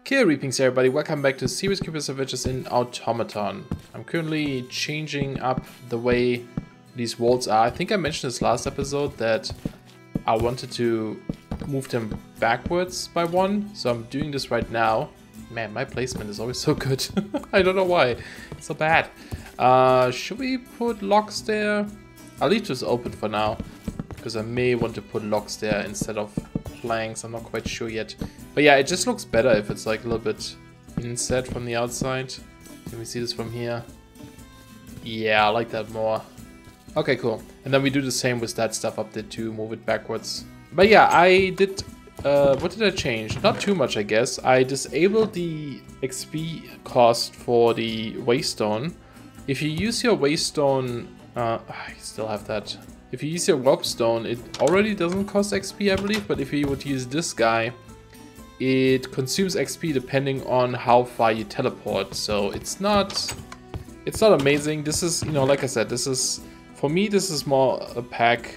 Kill Reapings, everybody. Welcome back to Series Cupid's Adventures in Automaton. I'm currently changing up the way these walls are. I think I mentioned this last episode that I wanted to move them backwards by one, so I'm doing this right now. Man, my placement is always so good. I don't know why. It's so bad. Should we put locks there? I'll leave this open for now, because I may want to put locks there instead of planks. I'm not quite sure yet. But yeah, it just looks better if it's like a little bit inset from the outside. Can we see this from here? Yeah, I like that more. Okay, cool. And then we do the same with that stuff up there too, move it backwards. But yeah, I did... what did I change? Not too much, I guess. I disabled the XP cost for the waystone. If you use your waystone... I still have that. If you use your warpstone, it already doesn't cost XP, I believe. But if you would use this guy, it consumes XP depending on how far you teleport. So it's not amazing. This is, you know, like I said, this is... For me, this is more a pack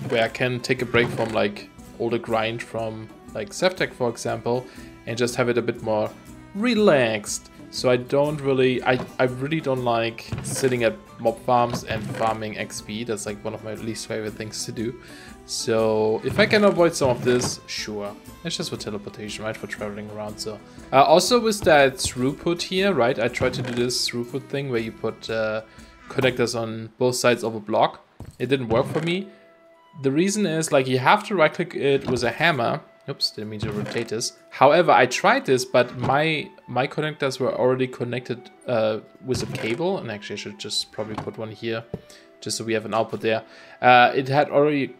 where I can take a break from like all the grind from like Sevtech, for example, and just have it a bit more relaxed. So I don't really, I really don't like sitting at mob farms and farming XP. That's like one of my least favorite things to do. So if I can avoid some of this, sure. It's just for teleportation, right? For traveling around. So also with that throughput here, right? I tried to do this throughput thing where you put connectors on both sides of a block. It didn't work for me. The reason is like you have to right click it with a hammer. Oops, didn't mean to rotate this. However, I tried this, but my connectors were already connected with a cable. And actually I should just probably put one here just so we have an output there. It had already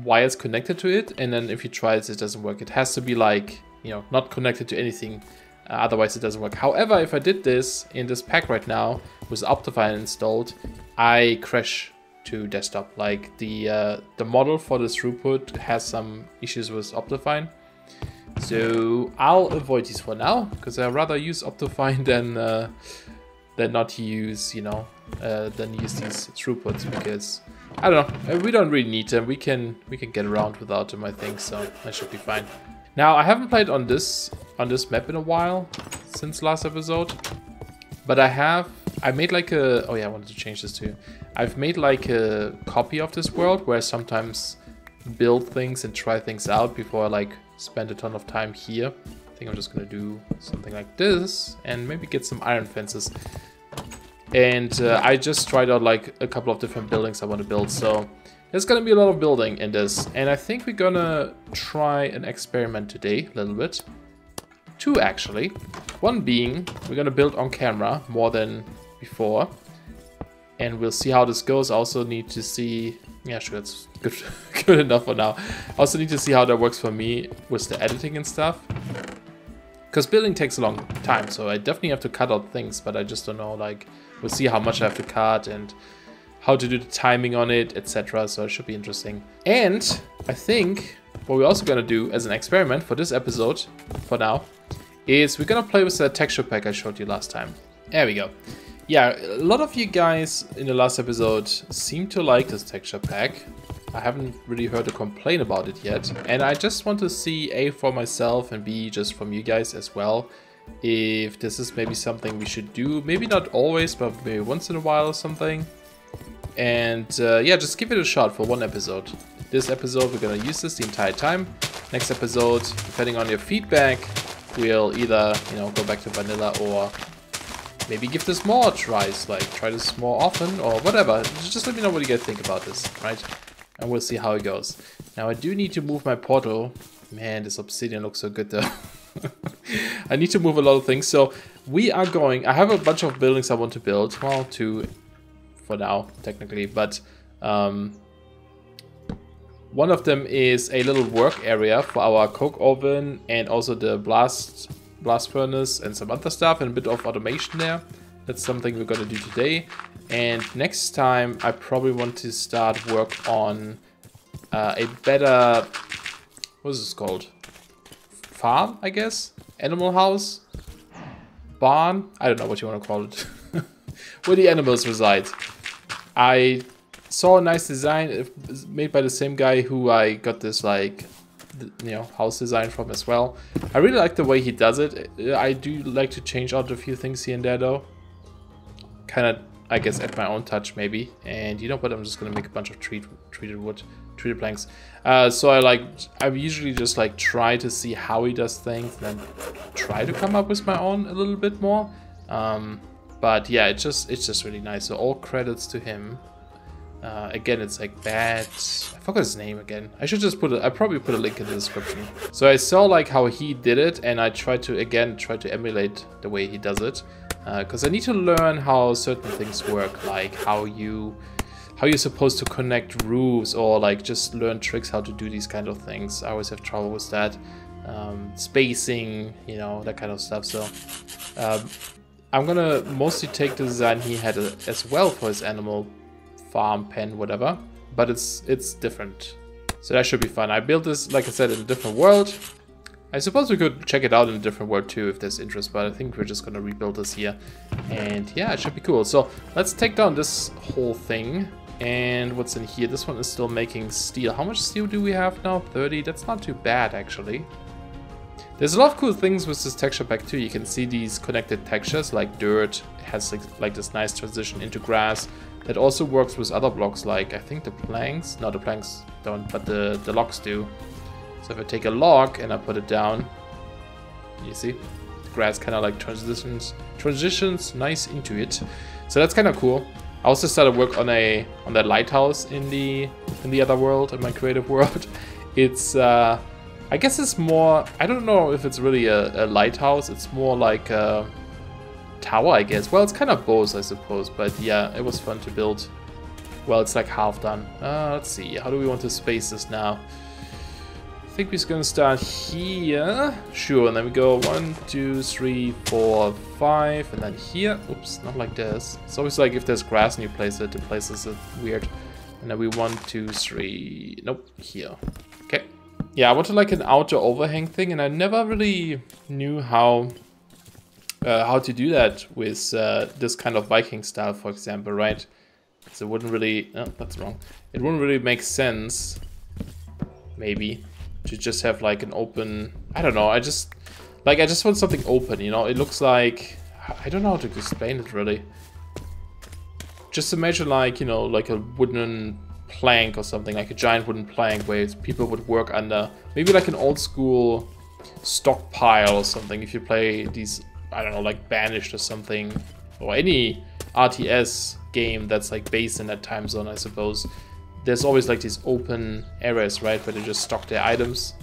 wires connected to it, and then if you try it, it doesn't work. It has to be like, you know, not connected to anything. Otherwise it doesn't work. However, if I did this in this pack right now with Optifine installed, I crash to desktop. Like the model for the throughput has some issues with Optifine. So I'll avoid these for now, because I'd rather use Optifine than not use, you know, than use these throughputs, because I don't know, we don't really need them. We can get around without them, I think, so that should be fine. Now, I haven't played on this map in a while, since last episode, but I made like a, oh yeah, I wanted to change this too. I've made like a copy of this world where I sometimes build things and try things out before I like spend a ton of time here. I think I'm just gonna do something like this and maybe get some iron fences. And I just tried out like a couple of different buildings I want to build, so there's gonna be a lot of building in this, and I think we're gonna try an experiment today, a little bit. Two actually. One being, we're gonna build on camera more than before, and we'll see how this goes. I also need to see, yeah, sure, that's good, good enough for now. I also need to see how that works for me with the editing and stuff, because building takes a long time, so I definitely have to cut out things, but I just don't know, like, we'll see how much I have to cut and how to do the timing on it, etc. So it should be interesting. And I think what we're also gonna do as an experiment for this episode, for now, is we're gonna play with the texture pack I showed you last time. There we go. Yeah, a lot of you guys in the last episode seem to like this texture pack. I haven't really heard a complaint about it yet. And I just want to see, A, for myself, and B, just from you guys as well, if this is maybe something we should do. Maybe not always, but maybe once in a while or something. And yeah, just give it a shot for one episode. This episode, we're gonna use this the entire time. Next episode, depending on your feedback, we'll either, you know, go back to vanilla or maybe give this more tries, like try this more often or whatever. Just let me know what you guys think about this, right? And we'll see how it goes. Now, I do need to move my portal. Man, this obsidian looks so good though. I need to move a lot of things. So we are going, I have a bunch of buildings I want to build. Well, two for now, technically, but one of them is a little work area for our coke oven and also the blast furnace and some other stuff and a bit of automation there. That's something we're gonna do today. And next time I probably want to start work on a better, what is this called? Farm, I guess? Animal house? Barn? I don't know what you want to call it. Where the animals reside. I saw a nice design made by the same guy who I got this like you know, house design from as well. I really like the way he does it. I do like to change out a few things here and there though. Kind of, I guess, add my own touch maybe. And you know what? I'm just gonna make a bunch of treated planks. So I usually just like try to see how he does things, and then try to come up with my own a little bit more. But yeah, it's just really nice. So all credits to him. Again, it's like bad. I forgot his name again. I should just I probably put a link in the description. So I saw like how he did it, and I try to emulate the way he does it, because I need to learn how certain things work, like how you're supposed to connect roofs, or like just learn tricks how to do these kind of things. I always have trouble with that, spacing, you know, that kind of stuff. So I'm gonna mostly take the design he had as well for his animal farm, pen, whatever, but it's different, so that should be fun. I built this, like I said, in a different world. I suppose we could check it out in a different world too if there's interest, but I think we're just gonna rebuild this here, and yeah, it should be cool. So let's take down this whole thing. And what's in here? This one is still making steel. How much steel do we have now? 30. That's not too bad actually. There's a lot of cool things with this texture pack too. You can see these connected textures, like dirt has like this nice transition into grass. That also works with other blocks, like I think the planks. No, the planks don't, but the logs do. So if I take a log and I put it down, you see, the grass kind of like transitions nice into it. So that's kind of cool. I also started work on that lighthouse in the other world, in my creative world. It's I guess it's more, I don't know if it's really a lighthouse. It's more like a tower, I guess. Well, it's kind of both, I suppose, but yeah, it was fun to build. Well, it's like half done. Let's see, how do we want to space this now? I think we're just gonna start here. Sure, and then we go 1, 2, 3, 4, 5, and then here. Oops, not like this. It's always like if there's grass and you place it, it places it weird. And then we 1, 2, 3. Nope, here. Okay. Yeah, I wanted like an outer overhang thing, and I never really knew how to do that with this kind of Viking style, for example, right? So it wouldn't really, oh, that's wrong. It wouldn't really make sense, maybe, to just have like an open, I don't know, I just want something open, you know? It looks like, I don't know how to explain it really. Just imagine like, you know, like a wooden plank or something, like a giant wooden plank where people would work under, maybe like an old school stockpile or something, if you play these, I don't know, like Banished or something, or any RTS game that's like based in that time zone, I suppose. There's always like these open areas, right, where they just stock their items.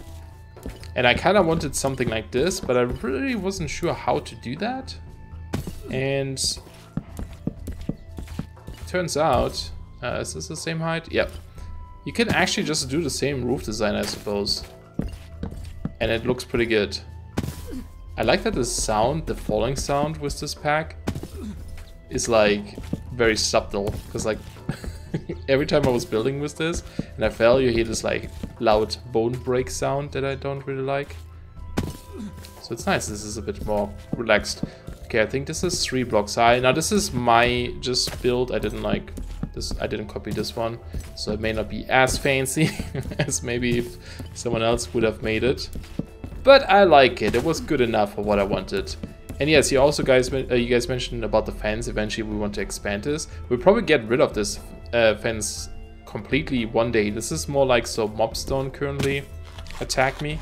And I kind of wanted something like this, but I really wasn't sure how to do that. And turns out, is this the same height? Yep. You can actually just do the same roof design, I suppose. And it looks pretty good. I like that the sound, the falling sound with this pack is like very subtle, because like every time I was building with this and I fell, you hear this like loud bone break sound that I don't really like. So it's nice, this is a bit more relaxed. Okay, I think this is 3 blocks high. Now this is my just build, I didn't like this, I didn't copy this one, so it may not be as fancy as maybe if someone else would have made it. But I like it. It was good enough for what I wanted. And yes, you also you guys mentioned about the fence. Eventually we want to expand this. We'll probably get rid of this fence completely one day. This is more like so mobstone currently attack me.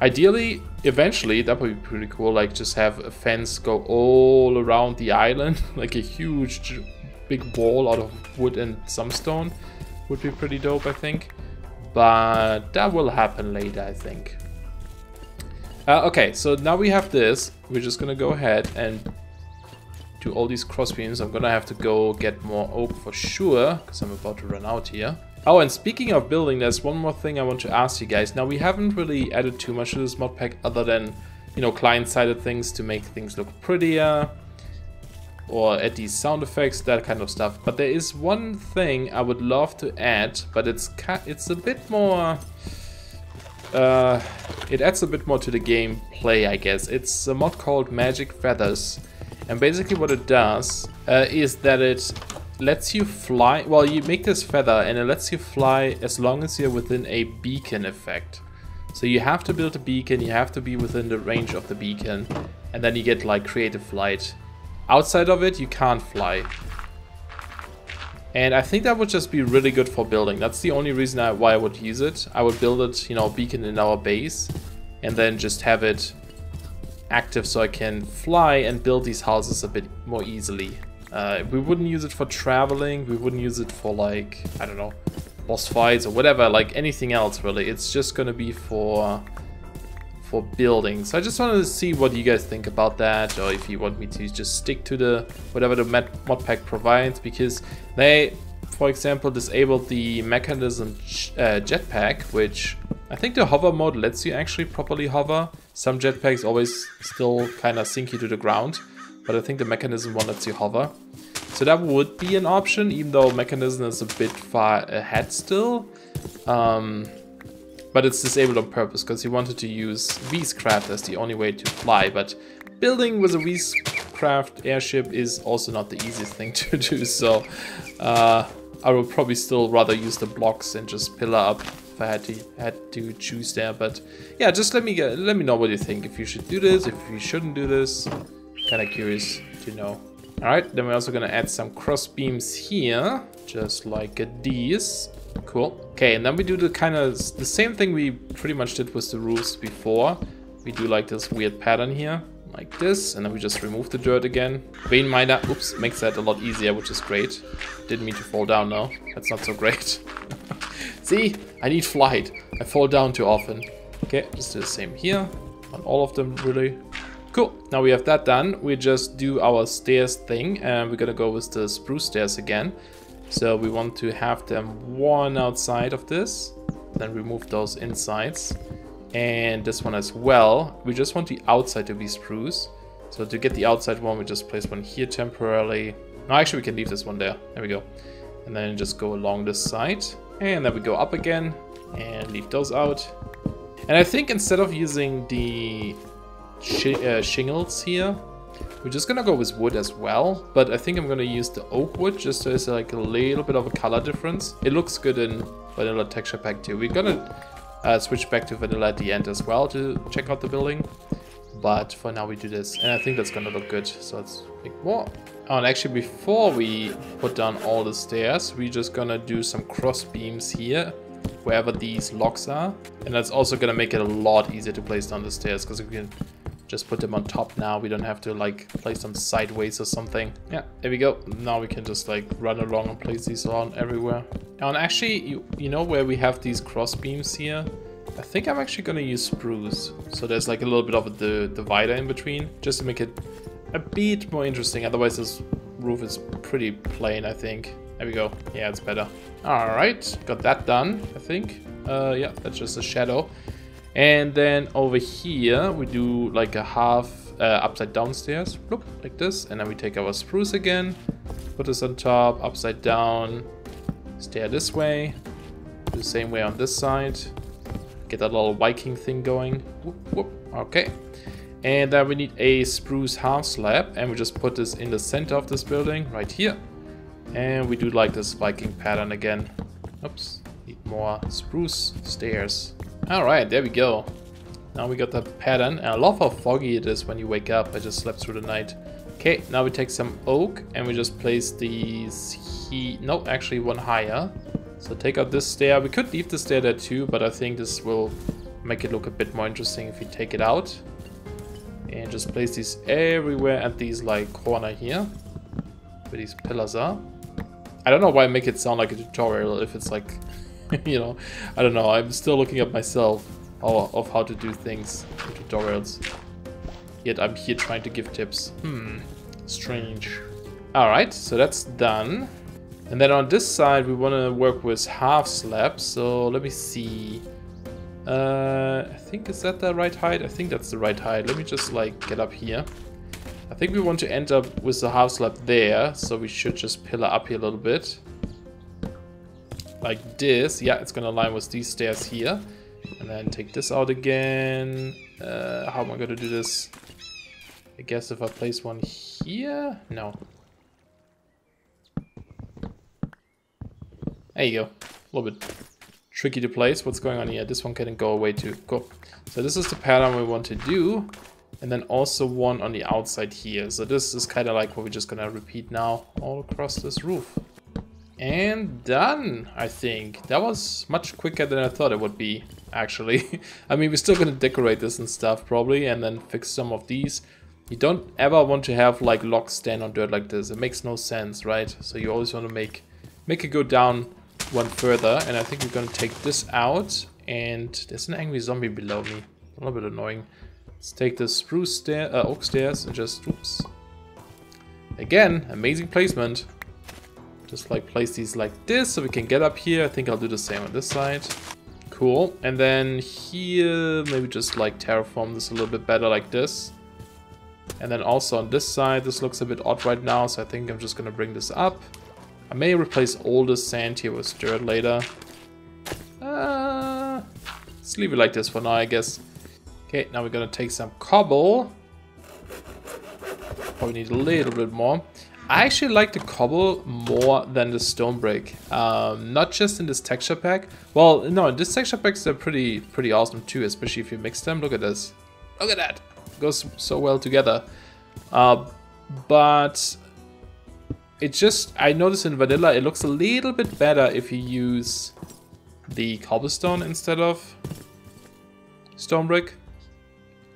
Ideally, eventually, that would be pretty cool. Like just have a fence go all around the island. Like a huge big wall out of wood and some stone. Would be pretty dope, I think. But that will happen later, I think. Okay, so now we have this. We're just gonna go ahead and do all these crossbeams. I'm gonna have to go get more oak for sure, because I'm about to run out here. Oh, and speaking of building, there's one more thing I want to ask you guys. Now, we haven't really added too much to this mod pack other than, you know, client-sided things to make things look prettier, or add these sound effects, that kind of stuff. But there is one thing I would love to add, but it's a bit more... it adds a bit more to the gameplay, I guess. It's a mod called Magic Feathers, and basically what it does is that it lets you fly. Well, you make this feather and it lets you fly as long as you're within a beacon effect. So you have to build a beacon, you have to be within the range of the beacon, and then you get like creative flight. Outside of it, you can't fly. And I think that would just be really good for building. That's the only reason why I would use it. I would build it, you know, beacon in our base, and then just have it active so I can fly and build these houses a bit more easily. We wouldn't use it for traveling, we wouldn't use it for like, I don't know, boss fights or whatever, like anything else really. It's just gonna be for building. So I just wanted to see what you guys think about that, or if you want me to just stick to the whatever the mod pack provides, because they, for example, disabled the mechanism jetpack, which I think the hover mode lets you actually properly hover. Some jetpacks always still kind of sink you to the ground, but I think the mechanism one lets you hover. So that would be an option, even though mechanism is a bit far ahead still. But it's disabled on purpose because he wanted to use Vcraft as the only way to fly. But building with a Vcraft airship is also not the easiest thing to do. So I would probably still rather use the blocks and just pillar up if I had to choose there. But yeah, just let me know what you think. If you should do this, if you shouldn't do this. Kind of curious to know. All right, then we're also gonna add some cross beams here, just like these. Cool. Okay, and then we do the kind of the same thing we pretty much did with the roofs before. We do like this weird pattern here, like this, and then we just remove the dirt again. Vein miner, oops, makes that a lot easier, which is great. Didn't mean to fall down now. That's not so great. See, I need flight. I fall down too often. Okay, just do the same here on all of them, really. Cool. Now we have that done. We just do our stairs thing, and we're gonna go with the spruce stairs again. So we want to have them one outside of this, then remove those insides, and this one as well. We just want the outside to be spruce. So to get the outside one, we just place one here temporarily. No, actually we can leave this one there. There we go. And then just go along this side, and then we go up again and leave those out. And I think instead of using the shingles here, we're just gonna go with wood as well, but I think I'm gonna use the oak wood just so it's like a little bit of a color difference. It looks good in vanilla texture pack too. We're gonna switch back to vanilla at the end as well to check out the building, but for now we do this, and I think that's gonna look good. So let's make more. Oh, and actually before we put down all the stairs, we're just gonna do some cross beams here wherever these locks are, and that's also gonna make it a lot easier to place down the stairs because we can just put them on top now. We don't have to like place them sideways or something. Yeah, there we go. Now we can just like run along and place these around everywhere. And actually, you know where we have these cross beams here? I think I'm actually gonna use spruce. So there's like a little bit of the divider in between, just to make it a bit more interesting. Otherwise this roof is pretty plain, I think. There we go. Yeah, it's better. All right, got that done, I think. Yeah, that's just a shadow. And then over here, we do like a half upside down stairs, look, like this. And then we take our spruce again, put this on top, upside down, stair this way, do the same way on this side. Get that little Viking thing going. Whoop, whoop. Okay. And then we need a spruce half slab, and we just put this in the center of this building, right here. And we do like this Viking pattern again. Oops, need more spruce stairs. Alright, there we go. Now we got that pattern. And I love how foggy it is when you wake up. I just slept through the night. Okay, now we take some oak and we just place these here. No, actually one higher. So take out this stair. We could leave the stair there too, but I think this will make it look a bit more interesting if we take it out. And just place these everywhere at these like corner here, where these pillars are. I don't know why I make it sound like a tutorial if it's like, you know, I don't know. I'm still looking up myself of how to do things in tutorials. Yet I'm here trying to give tips. Strange. Alright, so that's done. And then on this side we want to work with half slabs. So let me see. I think, is that the right height? I think that's the right height. Let me just like get up here. I think we want to end up with the half slab there. So we should just pillar up here a little bit. Like this. Yeah, it's gonna align with these stairs here. And then take this out again. How am I gonna do this? I guess if I place one here? No. There you go. A little bit tricky to place. What's going on here? This one can go away too. Cool. So this is the pattern we want to do. And then also one on the outside here. So this is kind of like what we're just gonna repeat now all across this roof. And done, I think. That was much quicker than I thought it would be, actually. I mean, we're still gonna decorate this and stuff probably, and then fix some of these. You don't ever want to have like logs stand on dirt like this. It makes no sense, right? So you always want to make it go down one further. And I think we're gonna take this out. And there's an angry zombie below me. A little bit annoying. Let's take the oak stairs and just, oops. Again, amazing placement. Just like place these like this so we can get up here. I think I'll do the same on this side. Cool. And then here, maybe just like terraform this a little bit better like this. And then also on this side, this looks a bit odd right now. So I think I'm just going to bring this up. I may replace all the sand here with dirt later. Let's leave it like this for now, I guess. Okay, now we're going to take some cobble. Probably need a little bit more. I actually like the cobble more than the stone brick. Not just in this texture pack. Well, no, in this texture packs they're pretty awesome too, especially if you mix them. Look at this. Look at that. It goes so well together. But it just, I noticed in vanilla it looks a little bit better if you use the cobblestone instead of stone brick.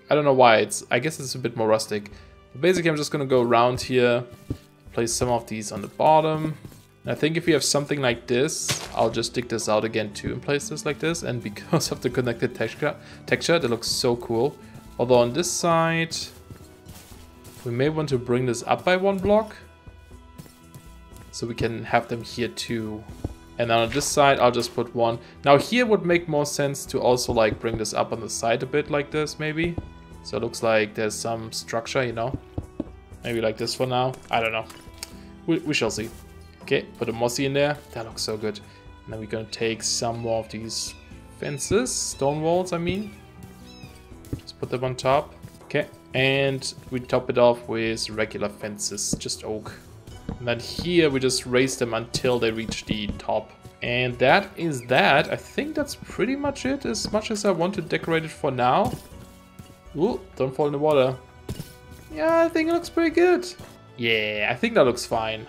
I don't know why. I guess it's a bit more rustic. But basically, I'm just gonna go around here. Place some of these on the bottom. And I think if you have something like this, I'll just dig this out again too and place this like this. And because of the connected texture, that looks so cool. Although on this side, we may want to bring this up by 1 block. So we can have them here too. And then on this side, I'll just put 1. Now here would make more sense to also like bring this up on the side a bit like this maybe. So it looks like there's some structure, you know. Maybe like this for now. I don't know. We shall see. Okay, put a mossy in there. That looks so good. And then we're gonna take some more of these fences, stone walls, I mean. Just put them on top. Okay, and we top it off with regular fences, just oak. And then here we just raise them until they reach the top. And that is that. I think that's pretty much it, as much as I want to decorate it for now. Ooh, don't fall in the water. Yeah, I think it looks pretty good. Yeah, I think that looks fine.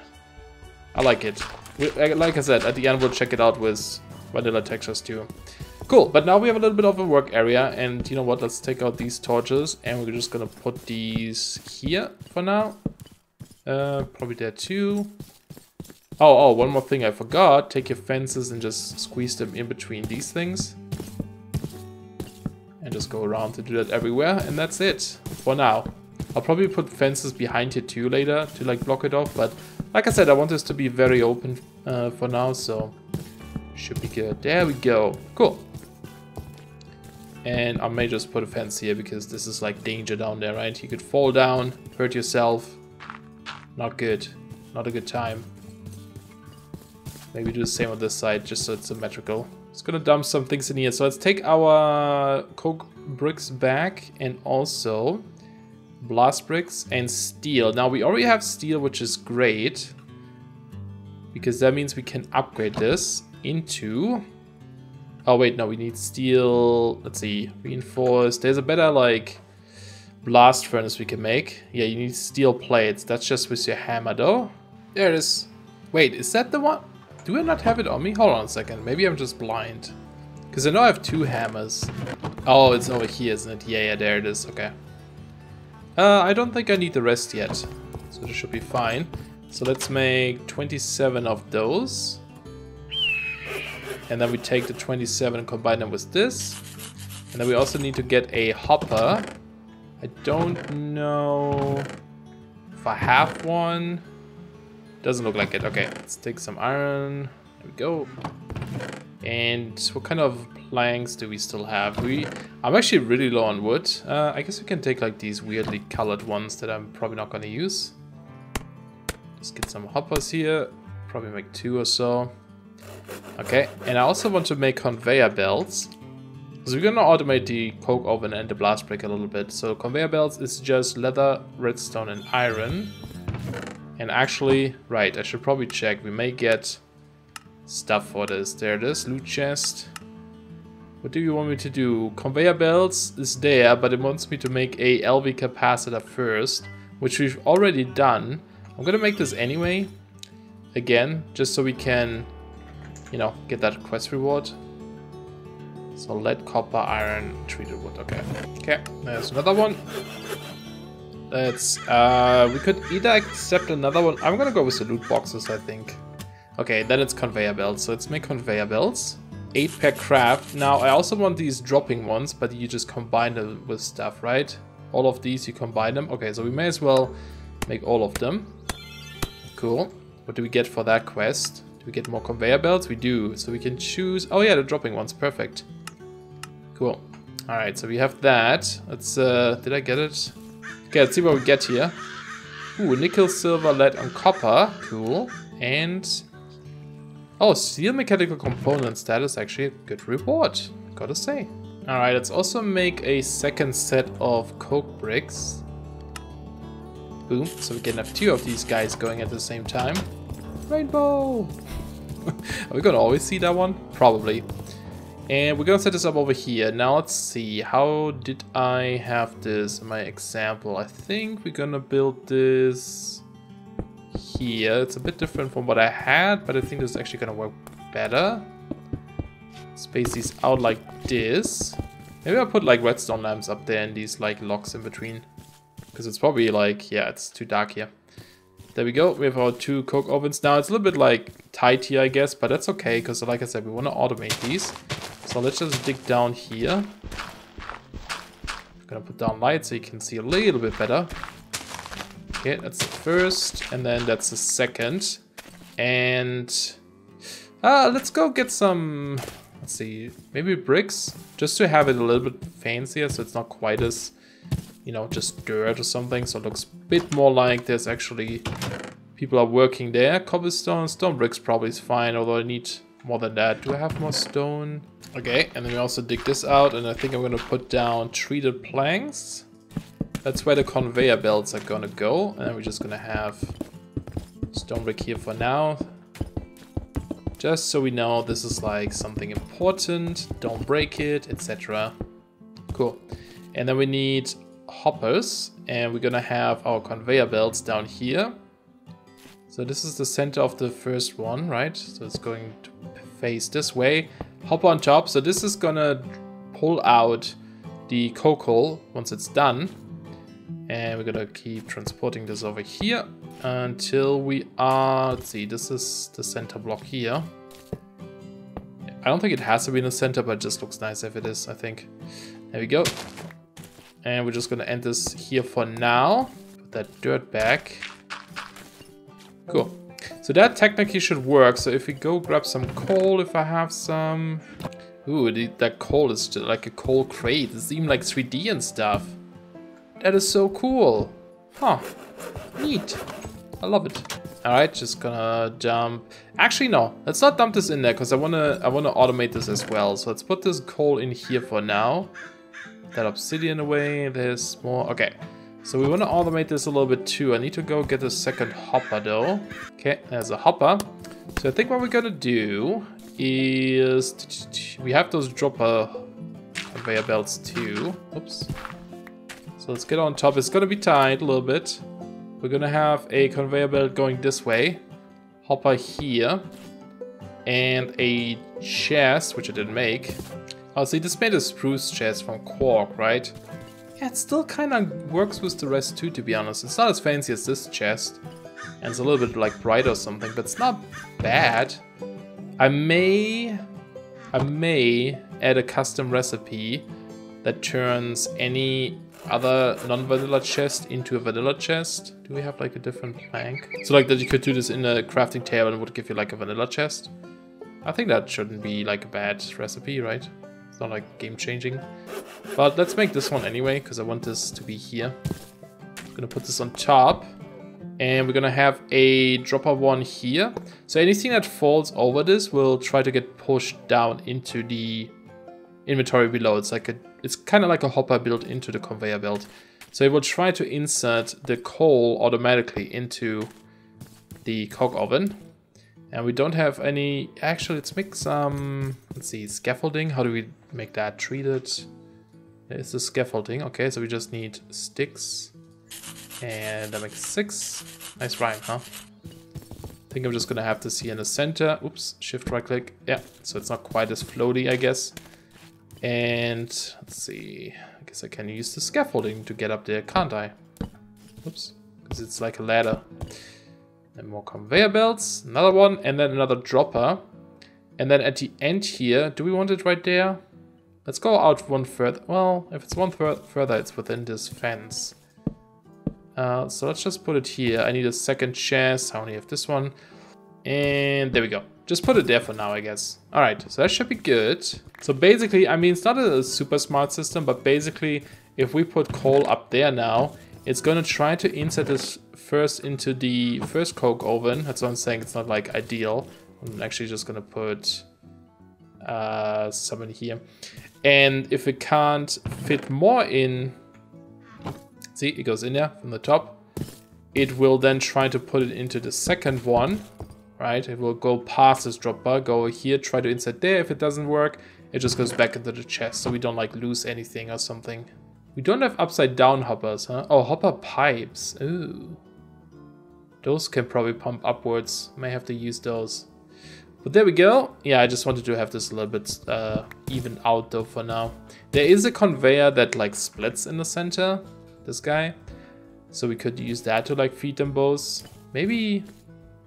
I like it. Like I said, at the end we'll check it out with vanilla textures too. Cool, but now we have a little bit of a work area, and you know what, let's take out these torches, and we're just gonna put these here for now. Probably there too. Oh, one more thing I forgot. Take your fences and just squeeze them in between these things. And just go around to do that everywhere, and that's it for now. I'll probably put fences behind here too later to like block it off, but like I said, I want this to be very open for now, so should be good. There we go. Cool. And I may just put a fence here because this is like danger down there, right? You could fall down, hurt yourself. Not good. Not a good time. Maybe do the same on this side just so it's symmetrical. Just gonna dump some things in here. So let's take our coke bricks back and also blast bricks and steel. Now we already have steel, which is great because that means we can upgrade this into... Oh wait, no, we need steel. Let's see, reinforced. There's a better like blast furnace we can make. Yeah, you need steel plates. That's just with your hammer though. There it is. Wait, is that the one? Do I not have it on me? Hold on a second. Maybe I'm just blind. Because I know I have 2 hammers. Oh, it's over here, isn't it? Yeah, there it is. Okay. I don't think I need the rest yet. So this should be fine. So let's make 27 of those. And then we take the 27 and combine them with this. And then we also need to get a hopper. I don't know if I have one. Doesn't look like it. Okay, let's take some iron. There we go. And what kind of planks do we still have? I'm actually really low on wood. I guess we can take like these weirdly colored ones that I'm probably not going to use. Just get some hoppers here. Probably make 2 or so. Okay, and I also want to make conveyor belts. So we're gonna automate the coke oven and the blast brick a little bit. So conveyor belts is just leather, redstone, and iron. And actually, right, I should probably check. We may get stuff for this. There it is, loot chest. What do you want me to do? Conveyor belts is there, but it wants me to make a LV capacitor first, which we've already done. I'm gonna make this anyway, again, just so we can, you know, get that quest reward. So lead, copper, iron, treated wood. Okay. Okay, there's another one. Let's, we could either accept another one. I'm gonna go with the loot boxes, I think. Okay, then it's conveyor belts. So let's make conveyor belts. 8 per craft. Now, I also want these dropping ones, but you just combine them with stuff, right? All of these, you combine them. Okay, so we may as well make all of them. Cool. What do we get for that quest? Do we get more conveyor belts? We do. So we can choose... Oh yeah, the dropping ones. Perfect. Cool. Alright, so we have that. Let's, did I get it? Okay, let's see what we get here. Ooh, nickel, silver, lead, and copper. Cool. And... oh, steel mechanical components. That is actually a good reward, gotta say. Alright, let's also make a second set of coke bricks. Boom. So we can have 2 of these guys going at the same time. Rainbow! Are we gonna always see that one? Probably. And we're gonna set this up over here. Now let's see, how did I have this in my example? I think we're gonna build this here. It's a bit different from what I had, but I think this is actually gonna work better. Space these out like this. Maybe I'll put like redstone lamps up there and these like locks in between. Because it's probably like, yeah, it's too dark here. There we go. We have our 2 coke ovens. Now it's a little bit like tight here, I guess, but that's okay. Because like I said, we want to automate these. So let's just dig down here. I'm gonna put down light so you can see a little bit better. Okay, that's the first, and then that's the second. And let's go get some, let's see, maybe bricks, just to have it a little bit fancier, so it's not quite as, you know, just dirt or something. So it looks a bit more like there's actually people are working there. Cobblestone, stone bricks probably is fine, although I need more than that. Do I have more stone? Okay, and then we also dig this out, and I think I'm gonna put down treated planks. That's where the conveyor belts are gonna go, and we're just gonna have stone brick here for now. Just so we know this is like something important, don't break it, etc. Cool. And then we need hoppers, and we're gonna have our conveyor belts down here. So this is the center of the first one, right? So it's going to face this way. Hopper on top, so this is gonna pull out the coke hole once it's done. And we're gonna keep transporting this over here until we are, let's see, this is the center block here. I don't think it has to be in the center, but it just looks nice if it is, I think. There we go. And we're just gonna end this here for now. Put that dirt back. Cool. So that technically should work. So if we go grab some coal, if I have some... Ooh, that coal is just like a coal crate. It's even like 3D and stuff. That is so cool. Huh. Neat. I love it. Alright, just gonna dump... Actually, no. Let's not dump this in there, because I wanna automate this as well. So let's put this coal in here for now. That obsidian away. There's more. Okay. So we want to automate this a little bit too. I need to go get a second hopper though. Okay, there's a hopper. So I think what we're gonna do is... We have those dropper conveyor belts too. Oops. So let's get on top. It's gonna be tight a little bit. We're gonna have a conveyor belt going this way. Hopper here. And a chest, which I didn't make. Oh, see, this made a spruce chest from quark, right? Yeah, it still kind of works with the rest too, to be honest. It's not as fancy as this chest. And it's a little bit like bright or something, but it's not bad. I may add a custom recipe that turns any other non-vanilla chest into a vanilla chest. Do we have like a different plank? So like that you could do this in a crafting table and it would give you like a vanilla chest. I think that shouldn't be like a bad recipe, right? It's not like game changing. But let's make this one anyway, because I want this to be here. I'm gonna put this on top. And we're gonna have a dropper one here. So anything that falls over this will try to get pushed down into the inventory below. It's kind of like a hopper built into the conveyor belt. So it will try to insert the coal automatically into the coke oven. And we don't have any... Actually, let's make some... Let's see, scaffolding. How do we make that? Treated. There's the scaffolding. Okay, so we just need sticks. And that makes 6. Nice rhyme, huh? I think I'm just gonna have this here in the center. Oops, shift right click. Yeah, so it's not quite as floaty, I guess. And let's see. I guess I can use the scaffolding to get up there, can't I? Oops, because it's like a ladder. And more conveyor belts, another one, and then another dropper. And then at the end here, do we want it right there? Let's go out one further. Well, if it's one further, it's within this fence. So let's just put it here. I need a second chest. I only have this one. And there we go. Just put it there for now, I guess. All right, so that should be good. So basically, I mean, it's not a super smart system, but basically, if we put coal up there now, it's gonna try to insert this first into the first coke oven. That's what I'm saying. It's not like ideal. I'm actually just gonna put some in here. And if it can't fit more in, see, it goes in there from the top. It will then try to put it into the second one, right? It will go past this dropper, go here, try to insert there. If it doesn't work, it just goes back into the chest, so we don't like lose anything or something. We don't have upside down hoppers, huh? Oh, hopper pipes. Ooh. Those can probably pump upwards. May have to use those. But there we go. Yeah, I just wanted to have this a little bit even out though for now. There is a conveyor that like splits in the center. This guy. So we could use that to like feed them both. Maybe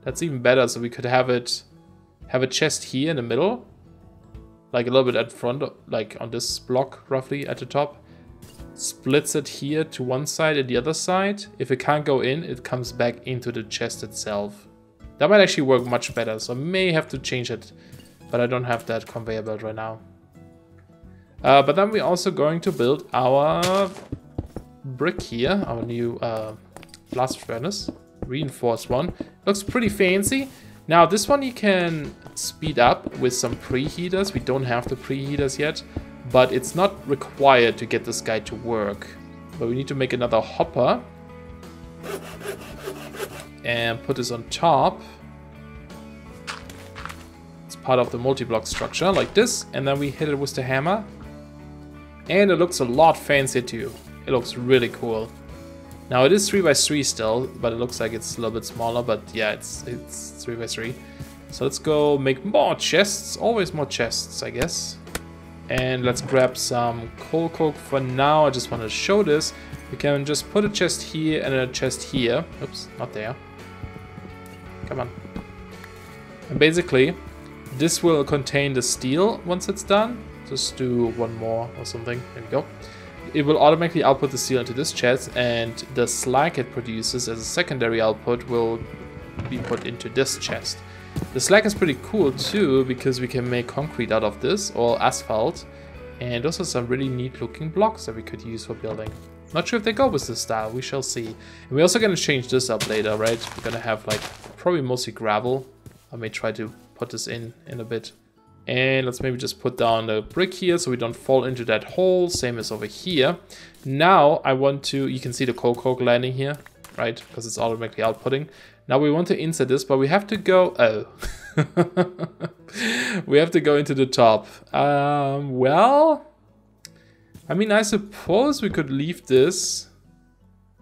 that's even better. So we could have a chest here in the middle. Like a little bit at front, like on this block roughly at the top. Splits it here to one side and the other side. If it can't go in, it comes back into the chest itself. That might actually work much better, so I may have to change it. But I don't have that conveyor belt right now. But then we're also going to build our brick here, our new blast furnace, reinforced one. Looks pretty fancy. Now this one you can speed up with some preheaters. We don't have the preheaters yet, but it's not required to get this guy to work. But we need to make another hopper and put this on top. It's part of the multi-block structure like this, and then we hit it with the hammer. And it looks a lot fancier too. It looks really cool. Now it is 3x3 still, but it looks like it's a little bit smaller, but yeah, it's 3x3. So let's go make more chests, always more chests, I guess. And let's grab some coal coke for now. I just want to show this. We can just put a chest here and a chest here. Oops, not there. Come on. And basically, this will contain the steel once it's done. Just do one more or something. There we go. It will automatically output the steel into this chest, and the slag it produces as a secondary output will be put into this chest. The slag is pretty cool too, because we can make concrete out of this, or asphalt. And those are some really neat looking blocks that we could use for building. Not sure if they go with this style, we shall see. And we're also going to change this up later, right? We're going to have like probably mostly gravel. I may try to put this in a bit. And let's maybe just put down the brick here so we don't fall into that hole. Same as over here. Now I want to, you can see the coal coke landing here, right? Because it's automatically outputting. Now we want to insert this, but we have to go, oh. We have to go into the top. Well, I mean, I suppose we could leave this.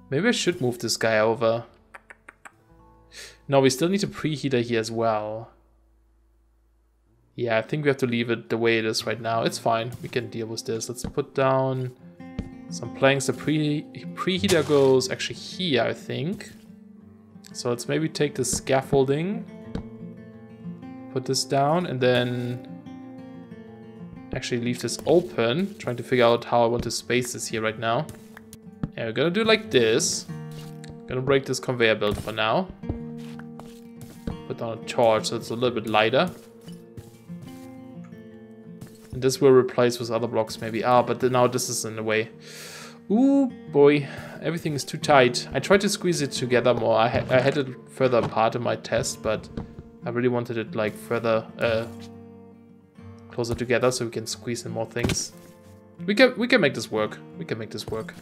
Maybe I should move this guy over. No, we still need a preheater here as well. Yeah, I think we have to leave it the way it is right now. It's fine. We can deal with this. Let's put down some planks. The preheater goes actually here, I think. So let's maybe take the scaffolding, put this down, and then actually leave this open. Trying to figure out how I want to space this here right now. And we're gonna do it like this. Gonna break this conveyor belt for now. Put down a torch so it's a little bit lighter. And this will replace with other blocks maybe. Ah, but now this is in the way. Ooh, boy. Everything is too tight. I tried to squeeze it together more. I had it further apart in my test, but I really wanted it like further closer together so we can squeeze in more things. We can make this work. We can make this work.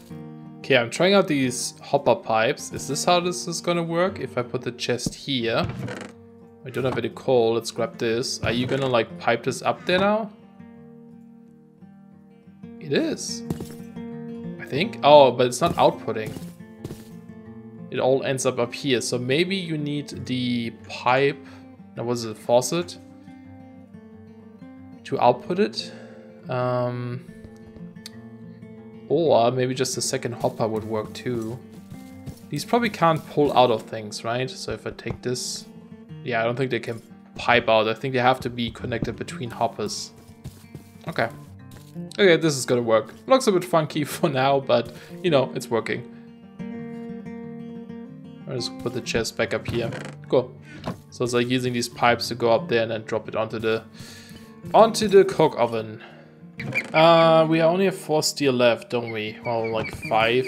Okay, I'm trying out these hopper pipes. Is this how this is gonna work? If I put the chest here, We don't have any coal. Let's grab this. Are you gonna like pipe this up there now? It is. I think. Oh, but it's not outputting. It all ends up here. So maybe you need the pipe. That was a faucet to output it. Or maybe just a second hopper would work too. These probably can't pull out of things, right? So if I take this... Yeah, I don't think they can pipe out. I think they have to be connected between hoppers. Okay. Okay, this is gonna work. Looks a bit funky for now, but, you know, it's working. I'll just put the chest back up here. Cool. So it's like using these pipes to go up there and then drop it onto the coke oven. We only have 4 steel left, don't we? Well, like 5.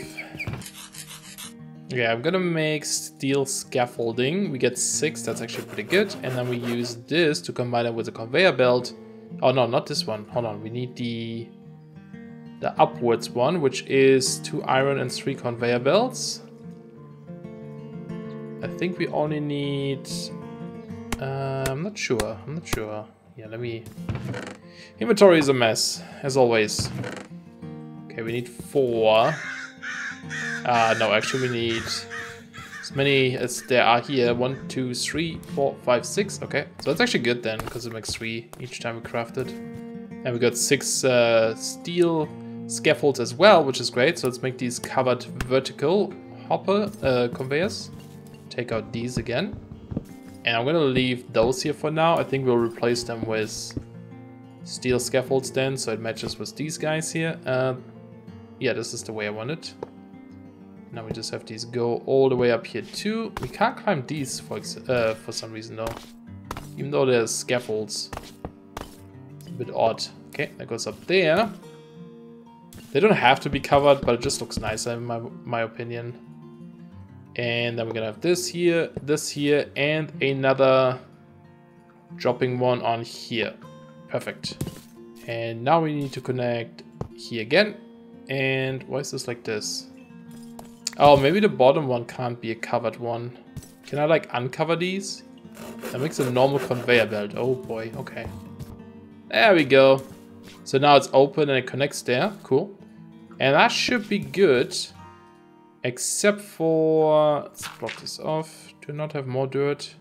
Yeah, I'm gonna make steel scaffolding. We get 6, that's actually pretty good. And then we use this to combine it with a conveyor belt. Oh no, not this one. Hold on, we need the upwards one, which is 2 iron and 3 conveyor belts. I think we only need... I'm not sure. Yeah, let me... Inventory is a mess, as always. Okay, we need 4. No, actually we need as many as there are here. 1, 2, 3, 4, 5, 6. Okay, so that's actually good then, because it makes 3 each time we craft it. And we got 6 steel scaffolds as well, which is great. So let's make these covered vertical hopper conveyors. Take out these again. And I'm gonna leave those here for now. I think we'll replace them with steel scaffolds then, so it matches with these guys here. Yeah, this is the way I want it. Now we just have these go all the way up here too. We can't climb these for some reason though. Even though there's scaffolds. It's a bit odd. Okay, that goes up there. They don't have to be covered, but it just looks nicer in my opinion. And then we're gonna have this here, and another dropping one on here. Perfect. And now we need to connect here again. And why is this like this? Oh, maybe the bottom one can't be a covered one. Can I like uncover these? That makes a normal conveyor belt. Oh boy, okay. There we go. So now it's open and it connects there. Cool. And that should be good. Except for... Let's block this off. Do not have more dirt.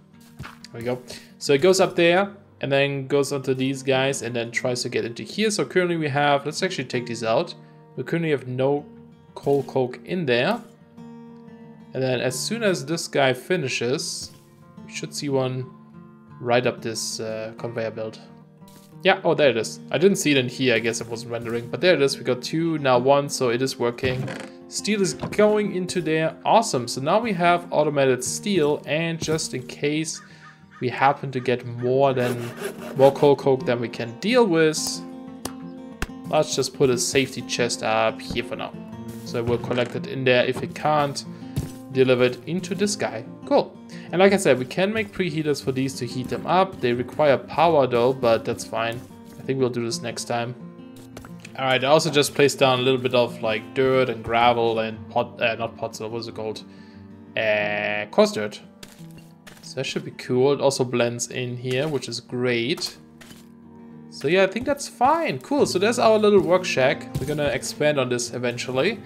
There we go. So it goes up there and then goes onto these guys and then tries to get into here. So currently we have... Let's actually take these out. We currently have no coal coke in there. And then as soon as this guy finishes, we should see one right up this conveyor belt. Yeah, oh, there it is. I didn't see it in here. I guess it wasn't rendering. But there it is. We got 2, now 1, so it is working. Steel is going into there. Awesome. So now we have automated steel. And just in case we happen to get more coal coke than we can deal with, let's just put a safety chest up here for now. So we'll collect it in there. If it can't, deliver it into this guy. Cool. And like I said, we can make preheaters for these to heat them up. They require power though, but that's fine. I think we'll do this next time. Alright, I also just placed down a little bit of like dirt and gravel and not pots, what was it called? Coarse dirt. So that should be cool. It also blends in here, which is great. So yeah, I think that's fine. Cool, so there's our little work shack. We're gonna expand on this eventually.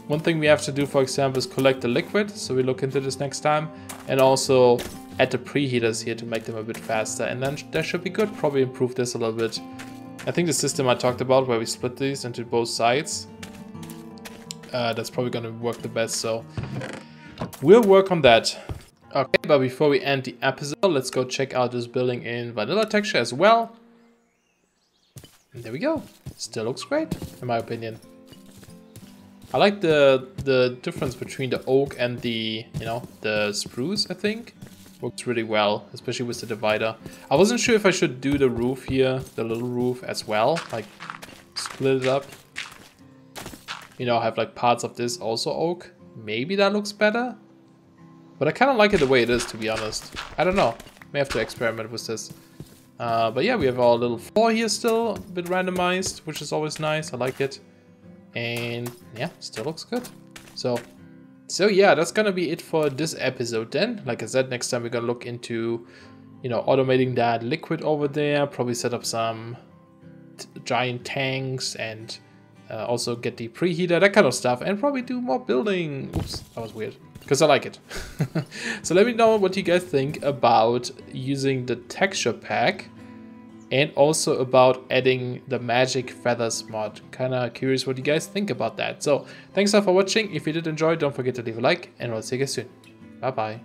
One thing we have to do, for example, is collect the liquid. So we look into this next time. And also add the preheaters here to make them a bit faster. And then that should be good. Probably improve this a little bit. I think the system I talked about where we split these into both sides. That's probably going to work the best. So we'll work on that. Okay, but before we end the episode, let's go check out this building in vanilla texture as well. And there we go. Still looks great, in my opinion. I like the difference between the oak and the, the spruce, I think. Works really well, especially with the divider. I wasn't sure if I should do the roof here, the little roof as well. Like, split it up. Have like parts of this also oak. Maybe that looks better. But I kind of like it the way it is, to be honest. I don't know. May have to experiment with this. But yeah, we have our little floor here still. A bit randomized, which is always nice. I like it. And yeah, still looks good. So So yeah, that's gonna be it for this episode then. Like I said, next time we're gonna look into, you know, automating that liquid over there, probably set up some giant tanks and also get the preheater, that kind of stuff, and probably do more building. Oops, that was weird, because I like it. So let me know what you guys think about using the texture pack and also about adding the magic feathers mod. Kind of curious what you guys think about that. So thanks all for watching. If you did enjoy, don't forget to leave a like, and I'll see you guys soon. Bye bye.